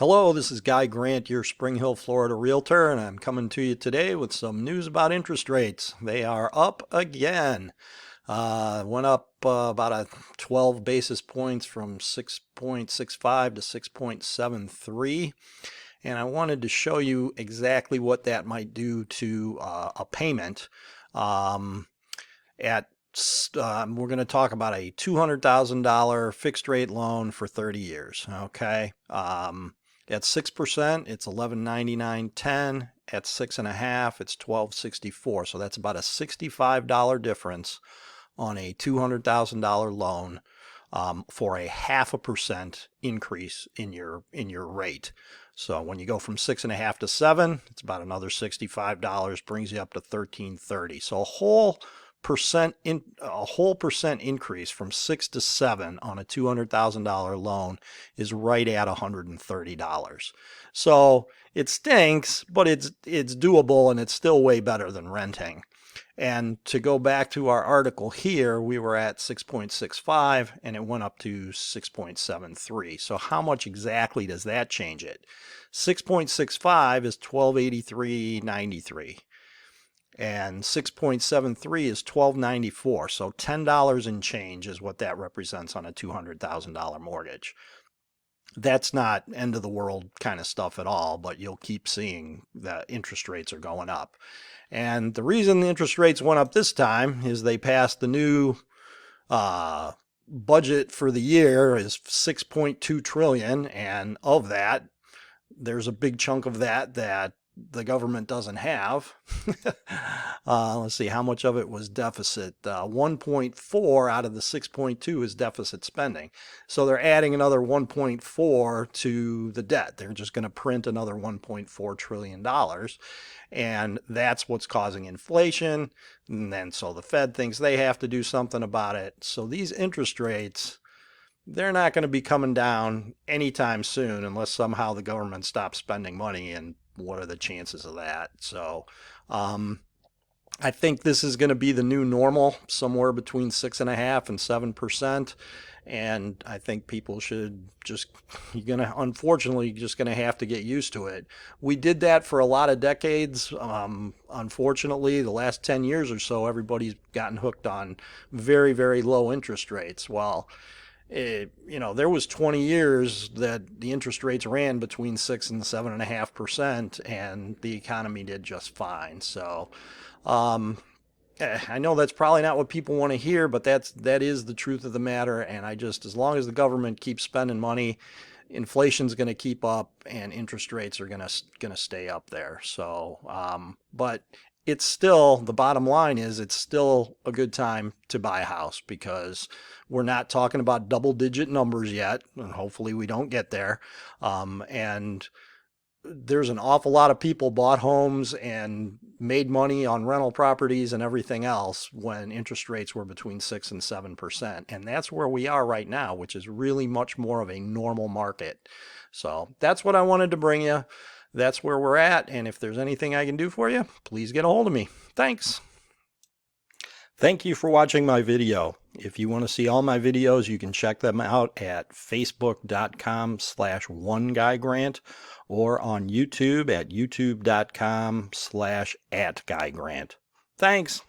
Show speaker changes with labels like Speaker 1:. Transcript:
Speaker 1: Hello, this is Guy Grant, your Spring Hill, Florida realtor, and I'm coming to you today with some news about interest rates. They are up again. Went up about 12 basis points from 6.65 to 6.73. And I wanted to show you exactly what that might do to a payment. Um, we're going to talk about a $200,000 fixed rate loan for 30 years. Okay. At 6%, it's $1199.10. At 6.5%, it's $1264. So that's about a $65 difference on a $200,000 loan for a 0.5% increase in your rate. So when you go from 6.5% to 7%, it's about another $65, brings you up to $1330. So a whole percent increase from 6 to 7 on a $200,000 loan is right at $130. So it stinks, but it's doable, and it's still way better than renting. And to go back to our article here, we were at 6.65 and it went up to 6.73. So how much exactly does that change it? 6.65 is 1283.93. And 6.73 is $1294. So $10 in change is what that represents on a $200,000 mortgage. That's not end of the world kind of stuff at all, but you'll keep seeing that interest rates are going up. And the reason the interest rates went up this time is they passed the new budget for the year is 6.2 trillion, and of that, there's a big chunk of that the government doesn't have. Let's see, how much of it was deficit? 1.4 out of the 6.2 is deficit spending. So they're adding another 1.4 to the debt. They're just going to print another $1.4 trillion. And that's what's causing inflation. And then so the Fed thinks they have to do something about it. So these interest rates, they're not going to be coming down anytime soon unless somehow the government stops spending money. And what are the chances of that? So I think this is going to be the new normal, somewhere between 6.5% and 7%. And I think people should unfortunately just going to have to get used to it. We did that for a lot of decades. Unfortunately, the last 10 years or so, everybody's gotten hooked on very, very low interest rates. Well, there was 20 years that the interest rates ran between 6 and 7.5%, and the economy did just fine. So, I know that's probably not what people want to hear, but that is the truth of the matter. And as long as the government keeps spending money, inflation's going to keep up, and interest rates are going to stay up there. So, but it's still, the bottom line is, it's still a good time to buy a house, because we're not talking about double-digit numbers yet, and hopefully we don't get there. And there's an awful lot of people bought homes and made money on rental properties and everything else when interest rates were between 6 and 7%. And that's where we are right now, which is really much more of a normal market. So that's what I wanted to bring you. That's where we're at. And if there's anything I can do for you, please get a hold of me. Thanks. Thank you for watching my video. If you want to see all my videos, you can check them out at facebook.com/oneguygrant or on YouTube at youtube.com/@guygrant. Thanks.